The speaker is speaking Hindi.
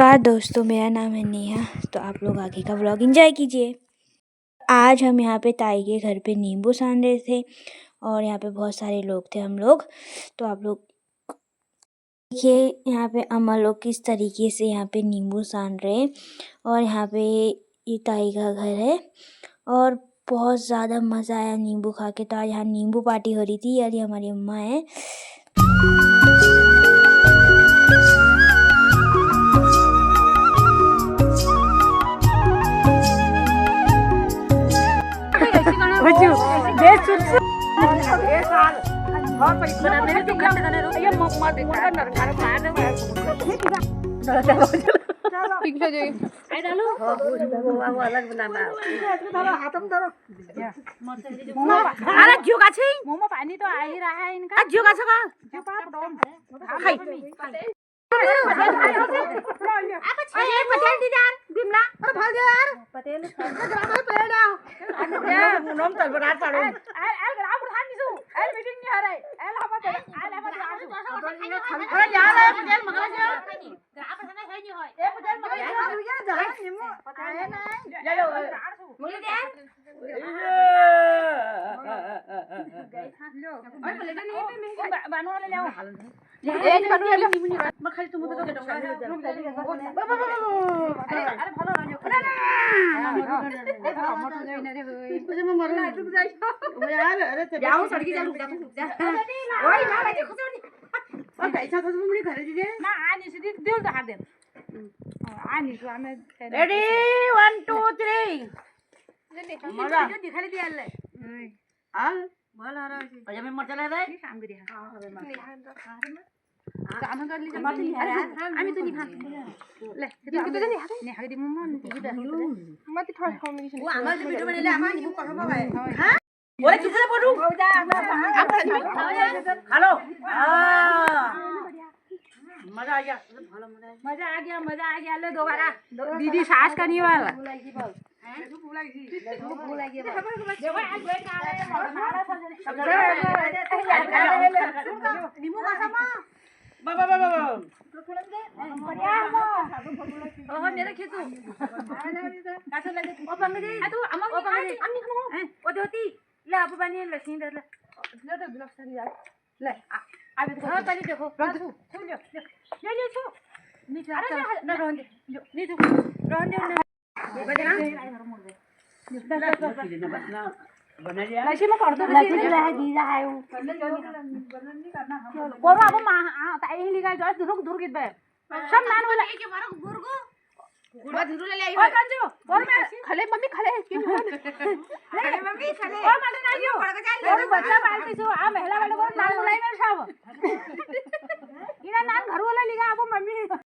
नमस्कार दोस्तों, मेरा नाम है नेहा। तो आप लोग आगे का व्लॉग एंजॉय कीजिए। आज हम यहाँ पे ताई के घर पे नींबू सान रहे थे और यहाँ पे बहुत सारे लोग थे हम लोग। तो आप लोग देखिए यहाँ पे अम्मा लोग किस तरीके से यहाँ पे नींबू सान रहे हैं। और यहाँ पे ये ताई का घर है और बहुत ज़्यादा मज़ा आया नींबू खा के। तो आज यहाँ नींबू पार्टी हो रही थी और ये हमारी अम्मा है। अरे जुगा छी मुंह में पानी तो आ ही रहा है इनका। जुगा छका खाई पटेल दीदार बिमला अरे भाग यार पटेल पटेल यार नोम तल बरात पाड़ो एल ग्राम प्रधान निसु एल मीटिंग नहीं आ रहा है एल हम अरे यार पटेल मगला जा ग्राम प्रधान है नहीं होय ए पटेल मगला जा जा निमो आए ना ले लो मुली दे ओए पलेटा नहीं पे मैं बानो वाले ले आओ एक बानो ले निमो मैं खाली तुम तो के डंगा अरे अरे भलो रानी मोटो जाई ना रे होय मुझे मैं मरना टूट जाई ओ यार अरे जाओ सड़की जा रुक जा ओए ना भाई खुद और पैसा तो मुड़ी घरे दीजिए ना आनी सीधी दिल तो हाथ दे आनी तो हमें रेडी 1 2 3 मजा दिखाली दिया ले हां बोल आ रहा है अजय मैं मर चला रे काम करी हां काम कर ली मत नहीं अरे आम्ही तुझी खा ले तू तो नहीं हाय दी मम्मा मत थोड़ा कॉम्बिनेशन वो आम्हाला वीडियो बनले आम्हाला निघू कसा बाय हां ओरे किसला पडू हेलो मजा आ गया मजा आ गया ले दोबारा दीदी सास करने वाला मेरे खेतू ले आप बनिए लक्ष्मी ले ले हाँ पहले देखो ले ले छो नीचे ना रोन दे नीचे रोन दे बना लिया लक्ष्मी में कर दो लक्ष्मी है दीदा है वो कोरो अब मां ताई ही लिखा जो दूर दूर कित बे सब नान बोला एक मारो गुरगु गुरबा धुरु ले आई और कंजो और मैं खले मम्मी खले नहीं मम्मी खले और मत ना जो और बच्चा पालती छो आ महिला वाले बहुत नान बोलाई में सब